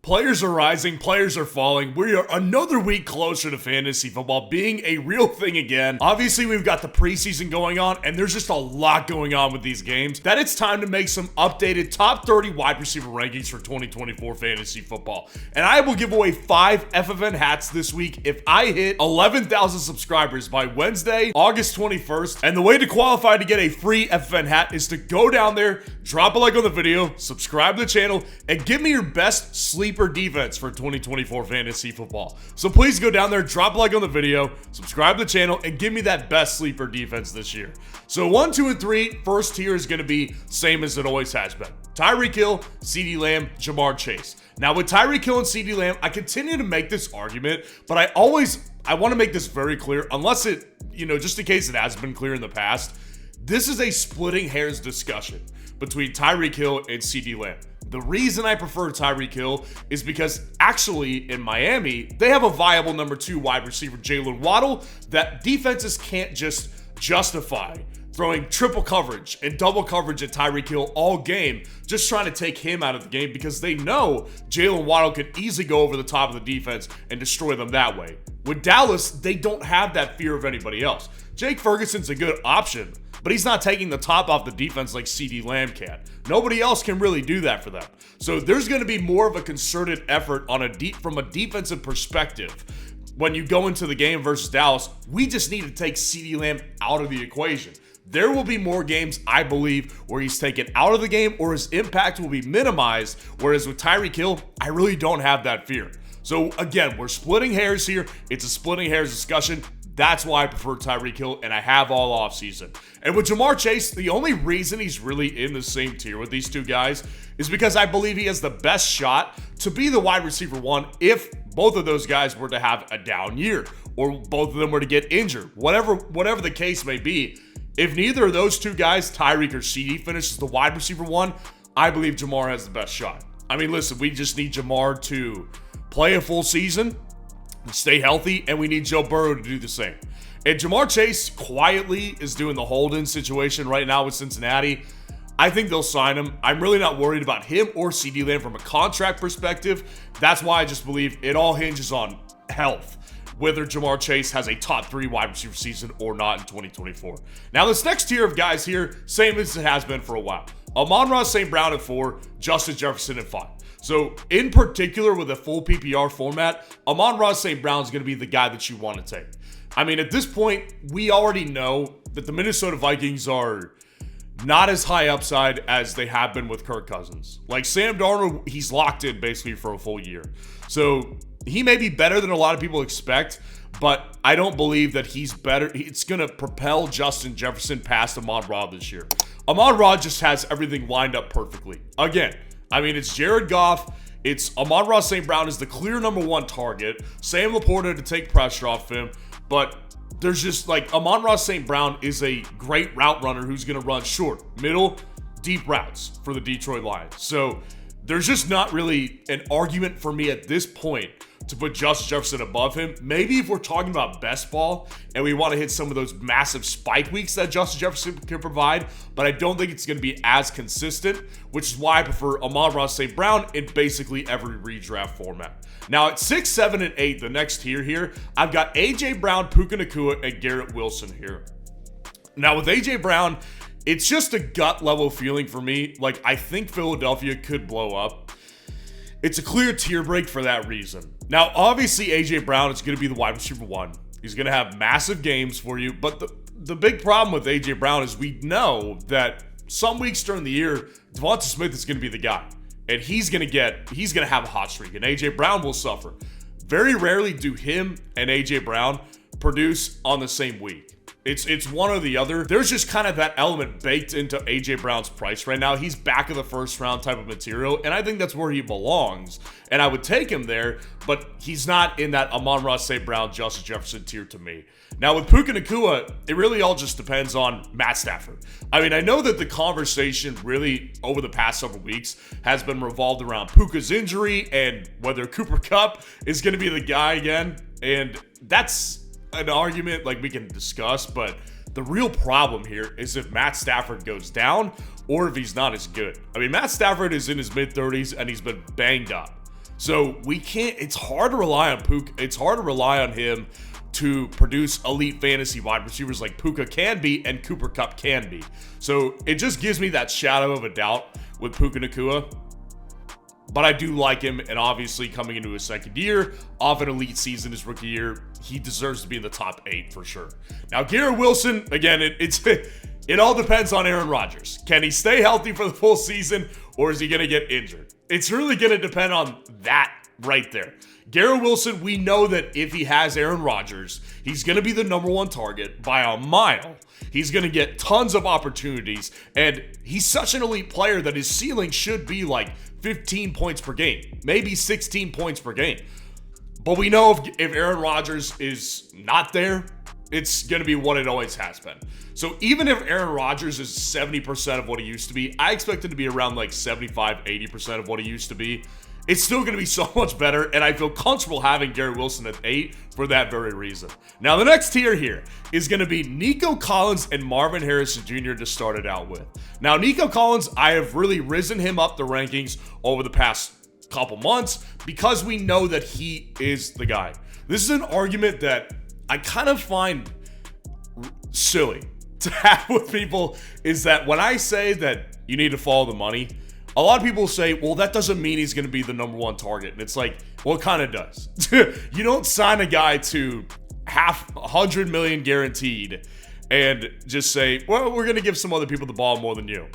Players are rising, players are falling. We are another week closer to fantasy football being a real thing again. Obviously, we've got the preseason going on, and there's just a lot going on with these games that it's time to make some updated top 30 wide receiver rankings for 2024 fantasy football. And I will give away 5 FFN hats this week if I hit 11,000 subscribers by Wednesday, August 21st. And the way to qualify to get a free FFN hat is to go down there, drop a like on the video, subscribe to the channel, and give me your best sleeper defense for 2024 fantasy football. So please go down there, drop a like on the video, subscribe to the channel, and give me that best sleeper defense this year. So 1, 2, and 3, first tier is going to be same as it always has been. Tyreek Hill, CeeDee Lamb, Jamar Chase. Now with Tyreek Hill and CeeDee Lamb, I continue to make this argument, but I want to make this very clear, unless it, just in case it has been clear in the past, this is a splitting hairs discussion between Tyreek Hill and CeeDee Lamb. The reason I prefer Tyreek Hill is because actually in Miami, they have a viable number 2 wide receiver, Jalen Waddle, that defenses can't just justify throwing triple coverage and double coverage at Tyreek Hill all game, just trying to take him out of the game because they know Jalen Waddle could easily go over the top of the defense and destroy them that way. With Dallas, they don't have that fear of anybody else. Jake Ferguson's a good option, but he's not taking the top off the defense like CeeDee Lamb can. Nobody else can really do that for them. So there's going to be more of a concerted effort from a defensive perspective. When you go into the game versus Dallas, we just need to take CeeDee Lamb out of the equation. There will be more games, I believe, where he's taken out of the game or his impact will be minimized, whereas with Tyreek Hill, I really don't have that fear. So again, we're splitting hairs here. It's a splitting hairs discussion. That's why I prefer Tyreek Hill, and I have all offseason. And with Jamar Chase, the only reason he's really in the same tier with these two guys is because I believe he has the best shot to be the wide receiver 1 if both of those guys were to have a down year or both of them were to get injured. Whatever the case may be, if neither of those two guys, Tyreek or CeeDee, finishes the wide receiver 1, I believe Jamar has the best shot. I mean, listen, we just need Jamar to play a full season, stay healthy, and we need Joe Burrow to do the same. And Jamar Chase quietly is doing the hold-in situation right now with Cincinnati. I think they'll sign him. I'm really not worried about him or CeeDee Lamb from a contract perspective. That's why I just believe it all hinges on health, whether Jamar Chase has a top 3 wide receiver season or not in 2024. Now, this next tier of guys here, same as it has been for a while. Amon-Ra St. Brown at 4, Justin Jefferson at 5. So, in particular, with a full PPR format, Amon-Ra St. Brown is going to be the guy that you want to take. I mean, at this point, we already know that the Minnesota Vikings are not as high upside as they have been with Kirk Cousins. Like Sam Darnold, he's locked in basically for a full year. So, he may be better than a lot of people expect, but I don't believe that he's better. It's going to propel Justin Jefferson past Amon-Ra this year. Amon-Ra just has everything lined up perfectly. Again, I mean, it's Jared Goff. It's Amon-Ra St. Brown is the clear number 1 target. Sam Laporta to take pressure off him. But there's just like Amon-Ra St. Brown is a great route runner who's going to run short, middle, deep routes for the Detroit Lions. So there's just not really an argument for me at this point to put Justin Jefferson above him. Maybe if we're talking about best ball and we want to hit some of those massive spike weeks that Justin Jefferson can provide, but I don't think it's going to be as consistent, which is why I prefer Amon-Ra St. Brown in basically every redraft format. Now at 6, 7, and 8, the next tier here, I've got AJ Brown, Puka Nacua, and Garrett Wilson here. Now with AJ Brown, it's just a gut level feeling for me. Like, I think Philadelphia could blow up. It's a clear tier break for that reason. Now, obviously, AJ Brown is going to be the wide receiver 1. He's going to have massive games for you. But the big problem with AJ Brown is we know that some weeks during the year, Devonta Smith is going to be the guy. And he's going to have a hot streak. And AJ Brown will suffer. Very rarely do him and AJ Brown produce on the same week. It's one or the other. There's just kind of that element baked into AJ Brown's price right now. He's back of the first round type of material, and I think that's where he belongs. And I would take him there, but he's not in that Amon-Ra St. Brown, Justin Jefferson tier to me. Now with Puka Nacua, it really all just depends on Matt Stafford. I mean, I know that the conversation really over the past several weeks has been revolved around Puka's injury and whether Cooper Kupp is going to be the guy again. And that's an argument like we can discuss, but the real problem here is if Matt Stafford goes down or if he's not as good. I mean, Matt Stafford is in his mid-30s and he's been banged up. So we can't, it's hard to rely on Puka. It's hard to rely on him to produce elite fantasy wide receivers like Puka can be and Cooper Kupp can be. So it just gives me that shadow of a doubt with Puka Nacua. But I do like him, and obviously coming into his second year, off an elite season his rookie year, he deserves to be in the top 8 for sure. Now, Garrett Wilson, again, it all depends on Aaron Rodgers. Can he stay healthy for the full season, or is he going to get injured? It's really going to depend on that right there. Garrett Wilson, we know that if he has Aaron Rodgers, he's going to be the number 1 target by a mile. He's going to get tons of opportunities, and he's such an elite player that his ceiling should be like 15 points per game, maybe 16 points per game. But we know if Aaron Rodgers is not there, it's going to be what it always has been. So even if Aaron Rodgers is 70% of what he used to be, I expect it to be around like 75, 80% of what he used to be. It's still going to be so much better, and I feel comfortable having Garrett Wilson at 8 for that very reason. Now, the next tier here is going to be Nico Collins and Marvin Harrison Jr. to start it out with. Now, Nico Collins, I have really risen him up the rankings over the past couple months because we know that he is the guy. This is an argument that I kind of find silly to have with people, is that when I say that you need to follow the money, a lot of people say, well, that doesn't mean he's going to be the number 1 target. And it's like, well, it kind of does. You don't sign a guy to $100 million guaranteed and just say, well, we're going to give some other people the ball more than you.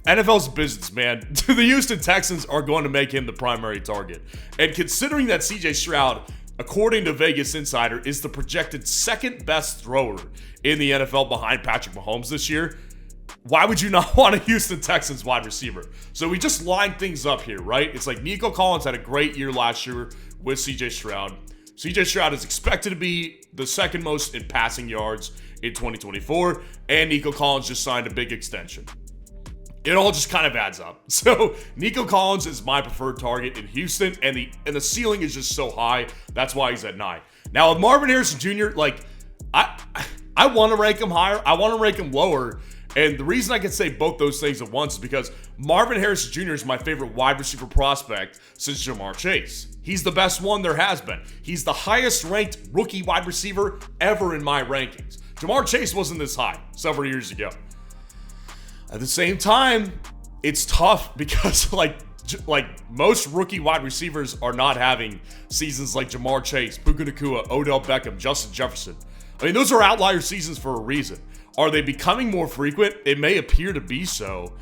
NFL's business, man. The Houston Texans are going to make him the primary target. And considering that CJ Stroud, according to Vegas Insider, is the projected second best thrower in the NFL behind Patrick Mahomes this year, why would you not want a Houston Texans wide receiver? So we just line things up here, right? It's like Nico Collins had a great year last year with CJ Stroud. CJ Stroud is expected to be the second most in passing yards in 2024, and Nico Collins just signed a big extension. It all just kind of adds up. So Nico Collins is my preferred target in Houston, and the ceiling is just so high. That's why he's at 9. Now with Marvin Harrison Jr., like I want to rank him higher. I want to rank him lower. And the reason I can say both those things at once is because Marvin Harrison Jr. is my favorite wide receiver prospect since Jamar Chase. He's the best one there has been. He's the highest ranked rookie wide receiver ever in my rankings. Jamar Chase wasn't this high several years ago. At the same time, it's tough because like most rookie wide receivers are not having seasons like Jamar Chase, Puka Nacua, Odell Beckham, Justin Jefferson. I mean, those are outlier seasons for a reason. Are they becoming more frequent? It may appear to be so,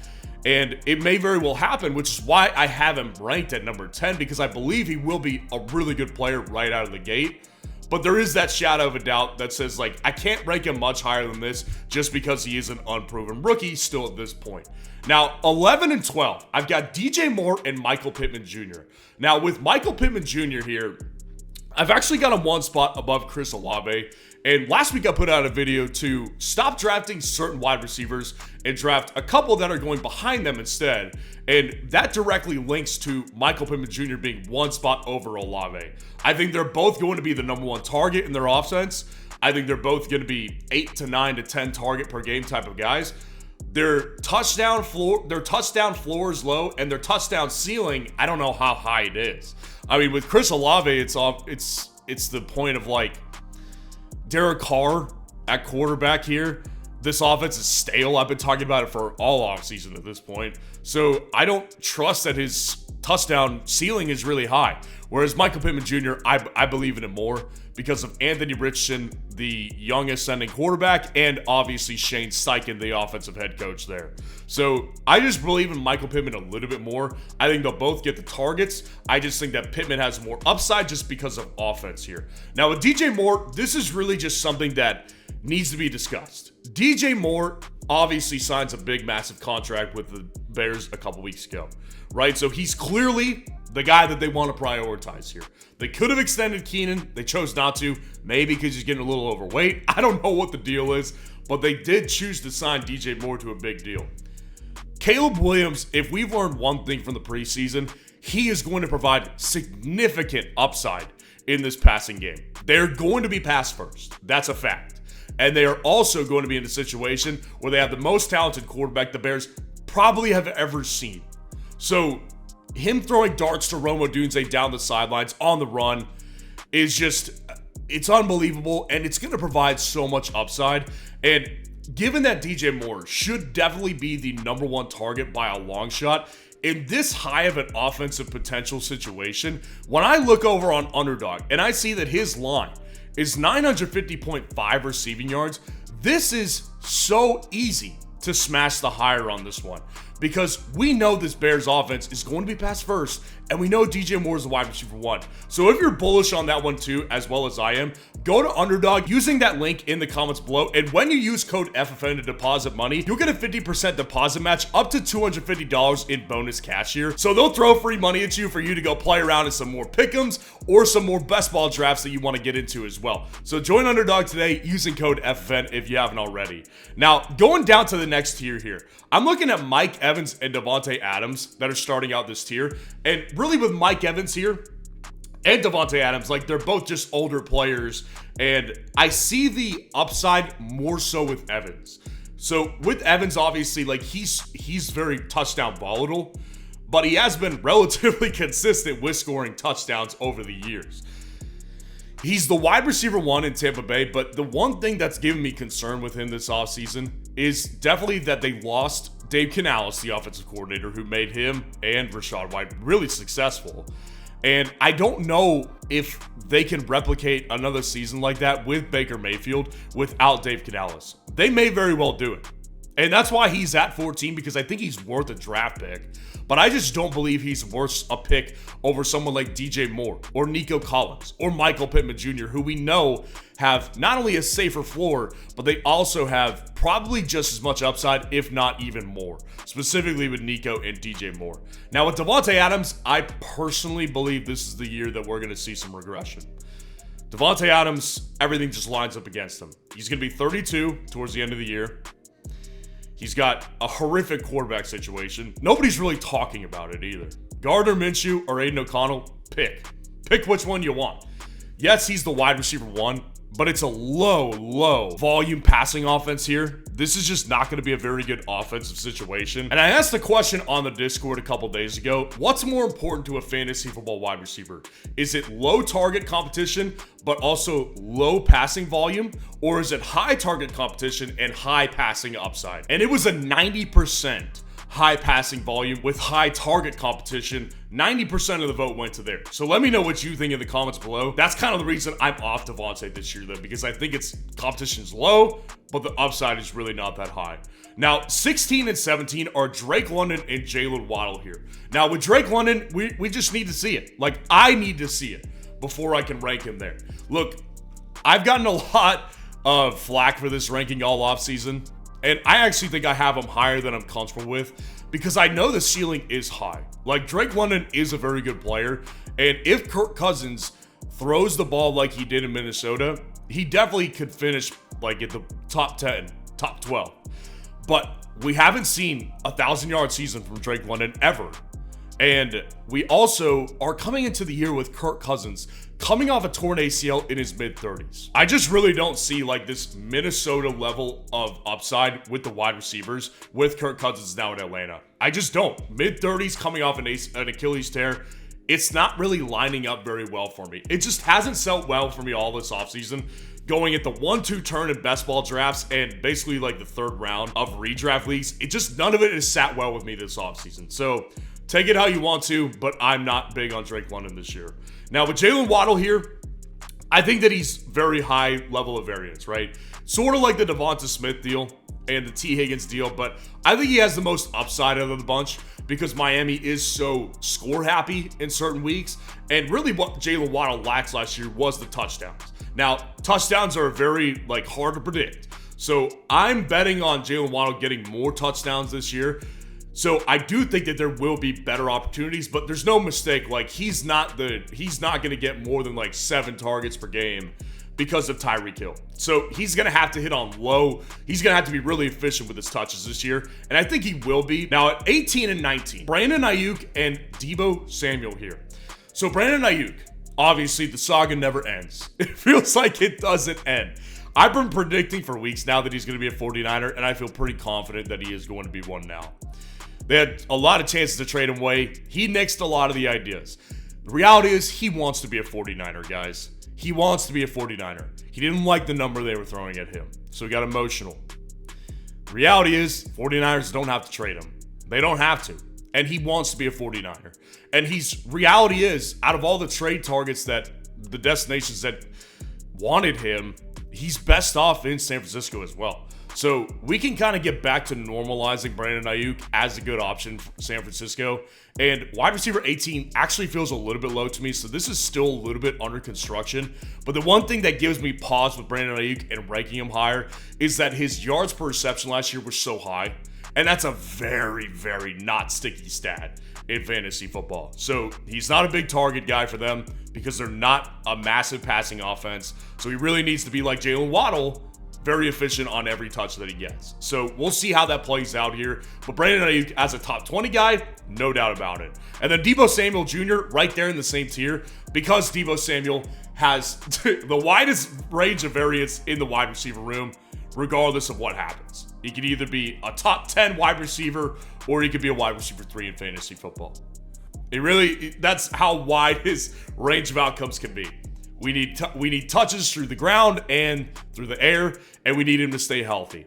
and it may very well happen, which is why I have him ranked at number 10, because I believe he will be a really good player right out of the gate. But there is that shadow of a doubt that says, like, I can't rank him much higher than this just because he is an unproven rookie still at this point. Now, 11 and 12, I've got DJ Moore and Michael Pittman Jr. Now, with Michael Pittman Jr. here, I've actually got him 1 spot above Chris Olave. And last week I put out a video to stop drafting certain wide receivers and draft a couple that are going behind them instead. And that directly links to Michael Pittman Jr. being 1 spot over Olave. I think they're both going to be the number 1 target in their offense. I think they're both going to be 8 to 9 to 10 target per game type of guys. Their touchdown floor is low, and their touchdown ceiling, I don't know how high it is. I mean, with Chris Olave, it's the point of like Derek Carr at quarterback here. This offense is stale. I've been talking about it for all offseason at this point. So I don't trust that his touchdown ceiling is really high. Whereas Michael Pittman Jr., I believe in it more because of Anthony Richardson, the young ascending quarterback, and obviously Shane Steichen, the offensive head coach there. So I just believe in Michael Pittman a little bit more. I think they'll both get the targets. I just think that Pittman has more upside just because of offense here. Now with DJ Moore, this is really just something that needs to be discussed. DJ Moore obviously signs a big, massive contract with the Bears a couple weeks ago, right? So he's clearly the guy that they want to prioritize here. They could have extended Keenan. They chose not to, maybe because he's getting a little overweight. I don't know what the deal is, but they did choose to sign DJ Moore to a big deal. Caleb Williams, if we've learned one thing from the preseason, he is going to provide significant upside in this passing game. They're going to be pass first. That's a fact. And they are also going to be in a situation where they have the most talented quarterback the Bears probably have ever seen. So him throwing darts to Rome Odunze down the sidelines on the run is just, it's unbelievable, and it's going to provide so much upside. And given that DJ Moore should definitely be the number one target by a long shot, in this high of an offensive potential situation, when I look over on Underdog and I see that his line is 950.5 receiving yards, this is so easy to smash the higher on this one, because we know this Bears offense is going to be pass first, and we know DJ Moore is the wide receiver one. So if you're bullish on that one too, as well as I am, go to Underdog using that link in the comments below, and when you use code FFN to deposit money, you'll get a 50% deposit match up to $250 in bonus cash here. So they'll throw free money at you for you to go play around in some more pick'ems or some more best ball drafts that you want to get into as well. So join Underdog today using code FFN if you haven't already. Now, going down to the next tier here, I'm looking at Mike Evans and Davante Adams that are starting out this tier. And really with Mike Evans here and Davante Adams, like, they're both just older players, and I see the upside more so with Evans. So with Evans, obviously, like, he's very touchdown volatile, but he has been relatively consistent with scoring touchdowns over the years. He's the wide receiver one in Tampa Bay, but the one thing that's given me concern with him this offseason is definitely that they lost Dave Canales, the offensive coordinator, who made him and Rachaad White really successful. And I don't know if they can replicate another season like that with Baker Mayfield without Dave Canales. They may very well do it. And that's why he's at 14, because I think he's worth a draft pick. But I just don't believe he's worth a pick over someone like DJ Moore or Nico Collins or Michael Pittman Jr., who we know have not only a safer floor, but they also have probably just as much upside, if not even more, specifically with Nico and DJ Moore. Now with Davante Adams, I personally believe this is the year that we're going to see some regression. Davante Adams, everything just lines up against him. He's going to be 32 towards the end of the year. He's got a horrific quarterback situation. Nobody's really talking about it either. Gardner Minshew or Aiden O'Connell, pick. Pick which one you want. Yes, he's the wide receiver one, but it's a low volume passing offense here. This is just not going to be a very good offensive situation. And I asked the question on the Discord a couple days ago, what's more important to a fantasy football wide receiver? Is it low target competition, but also low passing volume? Or is it high target competition and high passing upside? And it was a 90% high passing volume with high target competition. 90% of the vote went to there. So let me know what you think in the comments below. That's kind of the reason I'm off Davante this year, though, because I think its competition's low, but the upside is really not that high. Now, 16 and 17 are Drake London and Jalen Waddle here. Now, with Drake London, we just need to see it. Like, I need to see it before I can rank him there. Look, I've gotten a lot of flack for this ranking all offseason, and I actually think I have him higher than I'm comfortable with, because I know the ceiling is high. Like, Drake London is a very good player, and if Kirk Cousins throws the ball like he did in Minnesota, he definitely could finish like at the top 10, top 12. But we haven't seen a 1,000-yard season from Drake London ever. And we also are coming into the year with Kirk Cousins coming off a torn ACL in his mid-30s. I just really don't see like this Minnesota level of upside with the wide receivers with Kirk Cousins now in Atlanta. I just don't. Mid-30s coming off an Achilles tear, it's not really lining up very well for me. It just hasn't set well for me all this offseason. Going at the 1-2 turn in best ball drafts and basically like the third round of redraft leagues, it just, none of it has sat well with me this offseason. So take it how you want to, but I'm not big on Drake London this year. Now with Jalen Waddle here, I think that he's very high level of variance, right? Sort of like the Devonta Smith deal and the T. Higgins deal, but I think he has the most upside out of the bunch because Miami is so score happy in certain weeks. And really what Jalen Waddle lacks last year was the touchdowns. Now, touchdowns are very like hard to predict. So I'm betting on Jalen Waddle getting more touchdowns this year. So I do think that there will be better opportunities, but there's no mistake. Like he's not going to get more than like 7 targets per game because of Tyreek Hill. So he's going to have to hit on low. He's going to have to be really efficient with his touches this year. And I think he will be. Now at 18 and 19, Brandon Ayuk and Deebo Samuel here. So Brandon Ayuk, obviously the saga never ends. It feels like it doesn't end. I've been predicting for weeks now that he's going to be a 49er, and I feel pretty confident that he is going to be one now. They had a lot of chances to trade him away. He nixed a lot of the ideas. The reality is he wants to be a 49er, guys. He wants to be a 49er. He didn't like the number they were throwing at him, so he got emotional. The reality is 49ers don't have to trade him. They don't have to. And he wants to be a 49er. And reality is, out of all the trade targets that the destinations that wanted him, he's best off in San Francisco as well. So we can kind of get back to normalizing Brandon Ayuk as a good option for San Francisco. And wide receiver 18 actually feels a little bit low to me, so this is still a little bit under construction. But the one thing that gives me pause with Brandon Ayuk and ranking him higher is that his yards per reception last year was so high. And that's a very, very not sticky stat in fantasy football. So he's not a big target guy for them because they're not a massive passing offense. So he really needs to be like Jalen Waddle, very efficient on every touch that he gets. So we'll see how that plays out here. But Brandon Ayuk as a top 20 guy, no doubt about it. And then Deebo Samuel Jr. right there in the same tier because Deebo Samuel has the widest range of variance in the wide receiver room, regardless of what happens. He could either be a top 10 wide receiver or he could be a wide receiver 3 in fantasy football. That's how wide his range of outcomes can be. We need touches through the ground and through the air, and we need him to stay healthy.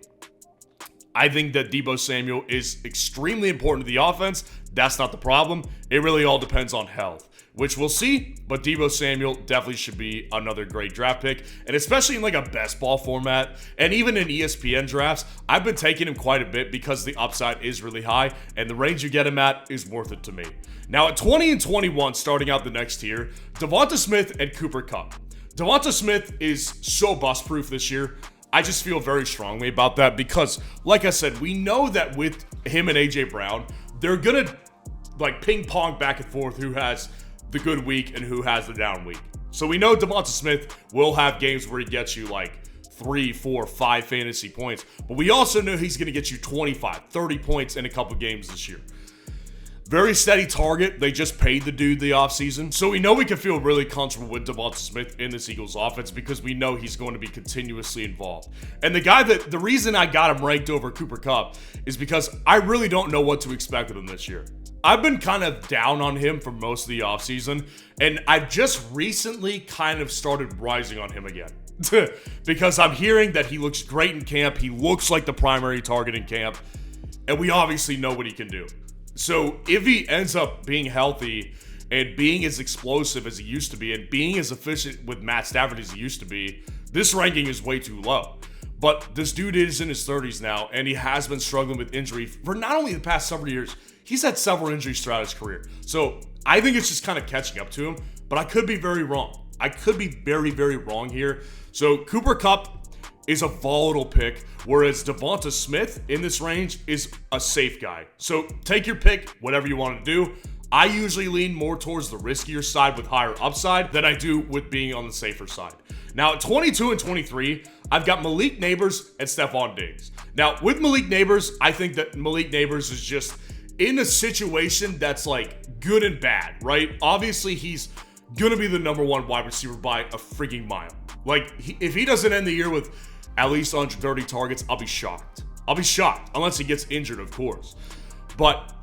I think that Deebo Samuel is extremely important to the offense. That's not the problem. It really all depends on health, which we'll see. But Deebo Samuel definitely should be another great draft pick. And especially in like a best ball format and even in ESPN drafts, I've been taking him quite a bit because the upside is really high and the range you get him at is worth it to me. Now at 20 and 21, starting out the next tier, Devonta Smith and Cooper Kupp. Devonta Smith is so bust-proof this year. I just feel very strongly about that because, like I said, we know that with him and A.J. Brown, they're going to like ping pong back and forth who has the good week and who has the down week. So we know Devonta Smith will have games where he gets you like 3, 4, 5 fantasy points, but we also know he's going to get you 25, 30 points in a couple games this year. Very steady target. They just paid the dude the offseason. So we know we can feel really comfortable with Devonta Smith in this Eagles offense because we know he's going to be continuously involved. And the reason I got him ranked over Cooper Kupp is because I really don't know what to expect of him this year. I've been kind of down on him for most of the offseason, and I've just recently kind of started rising on him again. Because I'm hearing that he looks great in camp. He looks like the primary target in camp, and we obviously know what he can do. So if he ends up being healthy and being as explosive as he used to be and being as efficient with Matt Stafford as he used to be, this ranking is way too low. But this dude is in his 30s now, and he has been struggling with injury for not only the past several years, he's had several injuries throughout his career. So I think it's just kind of catching up to him, but I could be very wrong. I could be very, very wrong here. So Cooper Kupp is a volatile pick, whereas Devonta Smith in this range is a safe guy. So take your pick, whatever you want to do. I usually lean more towards the riskier side with higher upside than I do with being on the safer side. Now at 22 and 23, I've got Malik Nabers and Stephon Diggs. Now with Malik Nabers, I think that Malik Nabers is just in a situation that's like good and bad, right? Obviously he's gonna be the number 1 wide receiver by a freaking mile. Like if he doesn't end the year with at least 130 targets, I'll be shocked. I'll be shocked, unless he gets injured, of course. But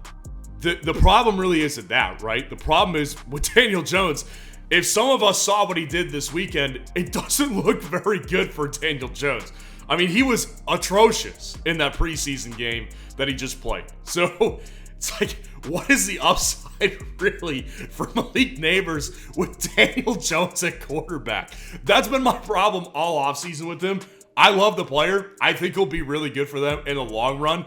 the problem really isn't that, right? The problem is with Daniel Jones. If some of us saw what he did this weekend, it doesn't look very good for Daniel Jones. I mean, he was atrocious in that preseason game that he just played. So it's like, what is the upside really for Malik Nabers with Daniel Jones at quarterback? That's been my problem all offseason with him. I love the player. I think he'll be really good for them in the long run.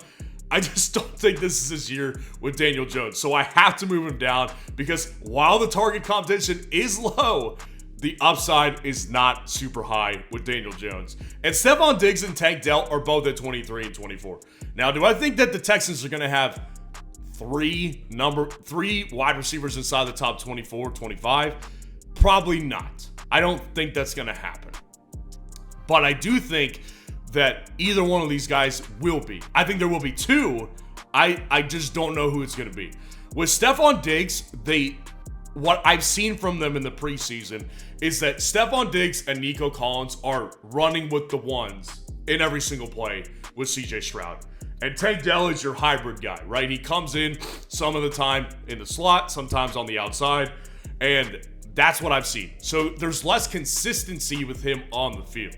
I just don't think this is his year with Daniel Jones. So I have to move him down because while the target competition is low, the upside is not super high with Daniel Jones. And Stephon Diggs and Tank Dell are both at 23 and 24. Now, do I think that the Texans are going to have three wide receivers inside the top 24, 25? Probably not. I don't think that's going to happen. But I do think that either one of these guys will be. I think there will be 2. I just don't know who it's going to be. With Stephon Diggs, what I've seen from them in the preseason is that Stephon Diggs and Nico Collins are running with the ones in every single play with CJ Stroud. And Tank Dell is your hybrid guy, right? He comes in some of the time in the slot, sometimes on the outside, and that's what I've seen. So there's less consistency with him on the field.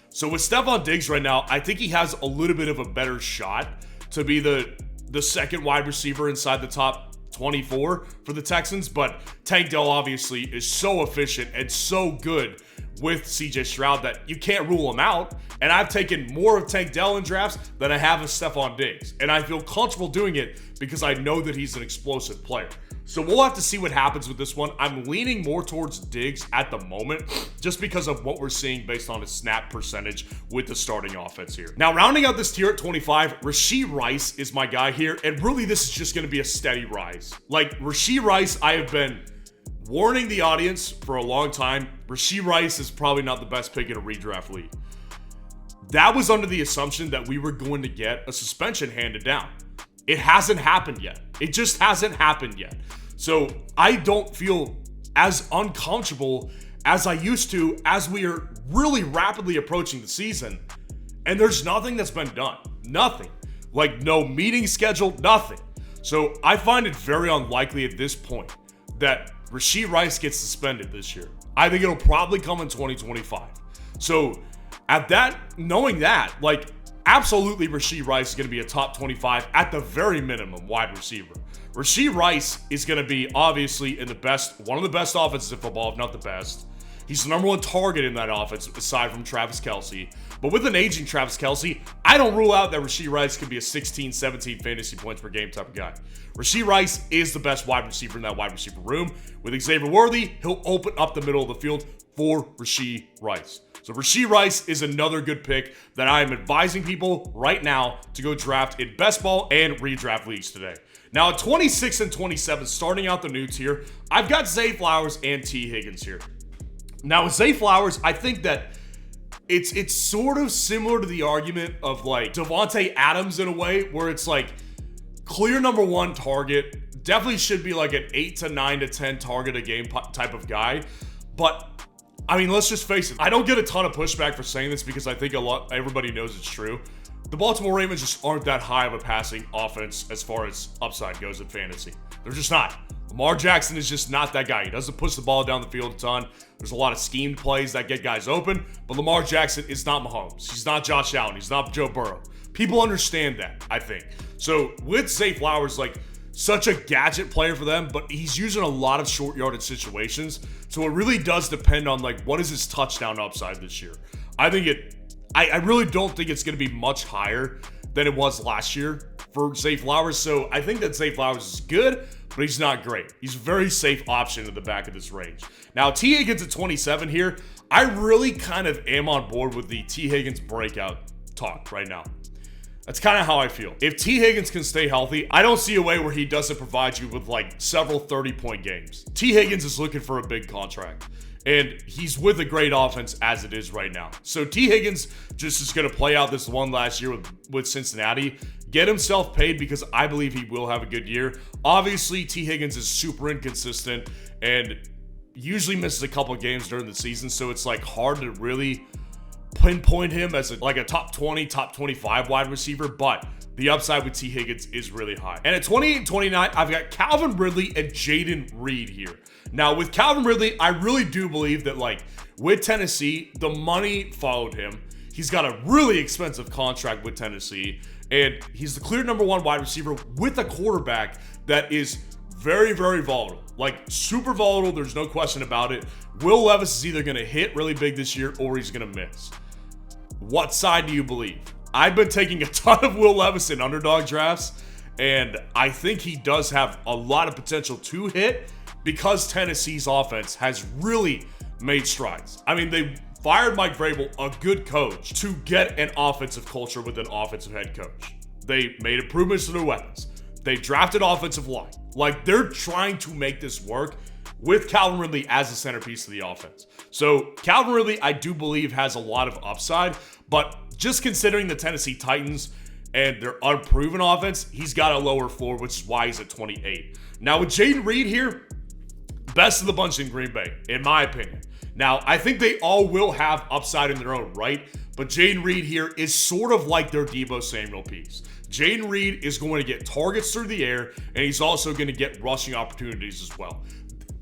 So with Stephon Diggs right now, I think he has a little bit of a better shot to be the second wide receiver inside the top 24 for the Texans, but Tank Dell obviously is so efficient and so good with CJ Stroud that you can't rule him out. And I've taken more of Tank Dell in drafts than I have of Stephon Diggs. And I feel comfortable doing it because I know that he's an explosive player. So we'll have to see what happens with this one. I'm leaning more towards Diggs at the moment just because of what we're seeing based on his snap percentage with the starting offense here. Now, rounding out this tier at 25, Rashee Rice is my guy here. And really, this is just going to be a steady rise. Like, Rashee Rice, I have been warning the audience for a long time. Rashee Rice is probably not the best pick in a redraft league. That was under the assumption that we were going to get a suspension handed down. It hasn't happened yet. It just hasn't happened yet. So I don't feel as uncomfortable as I used to as we are really rapidly approaching the season. And there's nothing that's been done. Nothing. Like no meeting scheduled, nothing. So I find it very unlikely at this point that Rashee Rice gets suspended this year. I think it'll probably come in 2025. So at that, knowing that, like, absolutely Rashee Rice is going to be a top 25 at the very minimum wide receiver. Rashee Rice is going to be obviously in one of the best offenses in football, if not the best. He's the number one target in that offense aside from Travis Kelce. But with an aging Travis Kelce, I don't rule out that Rashee Rice could be a 16, 17 fantasy points per game type of guy. Rashee Rice is the best wide receiver in that wide receiver room. With Xavier Worthy, he'll open up the middle of the field for Rashee Rice. So Rashee Rice is another good pick that I am advising people right now to go draft in best ball and redraft leagues today. Now at 26 and 27, starting out the new tier, I've got Zay Flowers and T. Higgins here. Now with Zay Flowers, I think that it's sort of similar to the argument of like Devontae Adams in a way, where it's like clear number one target, definitely should be like an 8 to 9 to 10 target a game type of guy, but I mean, let's just face it. I don't get a ton of pushback for saying this because I think everybody knows it's true. The Baltimore Ravens just aren't that high of a passing offense as far as upside goes in fantasy. They're just not. Lamar Jackson is just not that guy. He doesn't push the ball down the field a ton. There's a lot of schemed plays that get guys open, but Lamar Jackson is not Mahomes. He's not Josh Allen. He's not Joe Burrow. People understand that, I think. So with Zay Flowers, like, such a gadget player for them, but he's using a lot of short yardage situations. So it really does depend on like what is his touchdown upside this year. I really don't think it's going to be much higher than it was last year for Zay Flowers. So I think that Zay Flowers is good, but he's not great. He's a very safe option at the back of this range. Now T. Higgins at 27 here. I really kind of am on board with the T. Higgins breakout talk right now. That's kind of how I feel. If T. Higgins can stay healthy, I don't see a way where he doesn't provide you with like several 30-point games. T. Higgins is looking for a big contract, and he's with a great offense as it is right now. So T. Higgins just is going to play out this one last year with Cincinnati, get himself paid because I believe he will have a good year. Obviously, T. Higgins is super inconsistent and usually misses a couple games during the season, so it's like hard to really pinpoint him as a top 20, top 25 wide receiver, but the upside with T. Higgins is really high. And at 28 and 29, I've got Calvin Ridley and Jaden Reed here. Now, with Calvin Ridley, I really do believe that, like, with Tennessee, the money followed him. He's got a really expensive contract with Tennessee, and he's the clear number one wide receiver with a quarterback that is very, very volatile. Like, super volatile, there's no question about it. Will Levis is either going to hit really big this year or he's going to miss. What side do you believe? I've been taking a ton of Will Levis in underdog drafts, and I think he does have a lot of potential to hit because Tennessee's offense has really made strides. I mean, they fired Mike Vrabel, a good coach, to get an offensive culture with an offensive head coach. They made improvements to their weapons. They drafted offensive line. Like, they're trying to make this work with Calvin Ridley as the centerpiece of the offense. So Calvin Ridley, I do believe, has a lot of upside, but just considering the Tennessee Titans and their unproven offense, he's got a lower floor, which is why he's at 28. Now with Jaden Reed here, best of the bunch in Green Bay, in my opinion. Now, I think they all will have upside in their own right, but Jaden Reed here is sort of like their Deebo Samuel piece. Jayden Reed is going to get targets through the air, and he's also going to get rushing opportunities as well.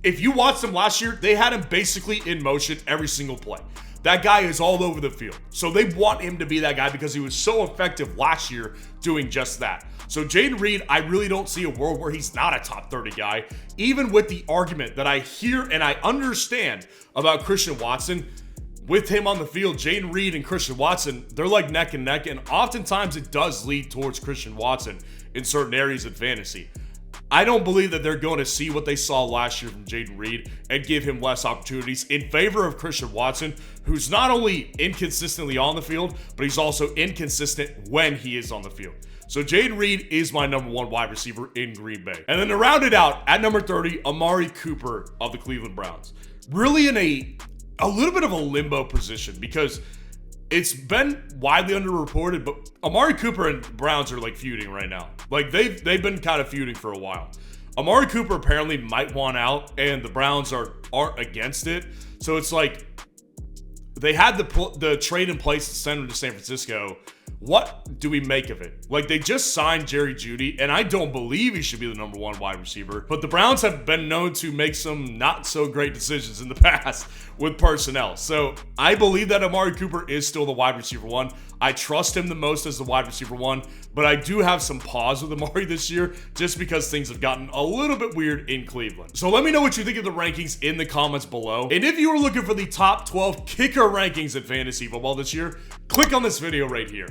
If you watched them last year, they had him basically in motion every single play. That guy is all over the field. So they want him to be that guy because he was so effective last year doing just that. So Jayden Reed, I really don't see a world where he's not a top 30 guy, even with the argument that I hear and I understand about Christian Watson. With him on the field, Jayden Reed and Christian Watson, they're like neck and neck, and oftentimes it does lead towards Christian Watson in certain areas in fantasy. I don't believe that they're going to see what they saw last year from Jayden Reed and give him less opportunities in favor of Christian Watson, who's not only inconsistently on the field, but he's also inconsistent when he is on the field. So Jayden Reed is my number 1 wide receiver in Green Bay. And then to round it out, at number 30, Amari Cooper of the Cleveland Browns. Really in a little bit of a limbo position because it's been widely underreported, but Amari Cooper and Browns are like feuding right now. Like they've been kind of feuding for a while. Amari Cooper apparently might want out, and the Browns aren't against it. So it's like they had the trade in place to send him to San Francisco. What do we make of it? Like, they just signed Jerry Jeudy, and I don't believe he should be the number 1 wide receiver, but the Browns have been known to make some not so great decisions in the past with personnel. So I believe that Amari Cooper is still the wide receiver 1. I trust him the most as the wide receiver 1, but I do have some pause with Amari this year just because things have gotten a little bit weird in Cleveland. So let me know what you think of the rankings in the comments below. And if you are looking for the top 12 kicker rankings in fantasy football this year, click on this video right here.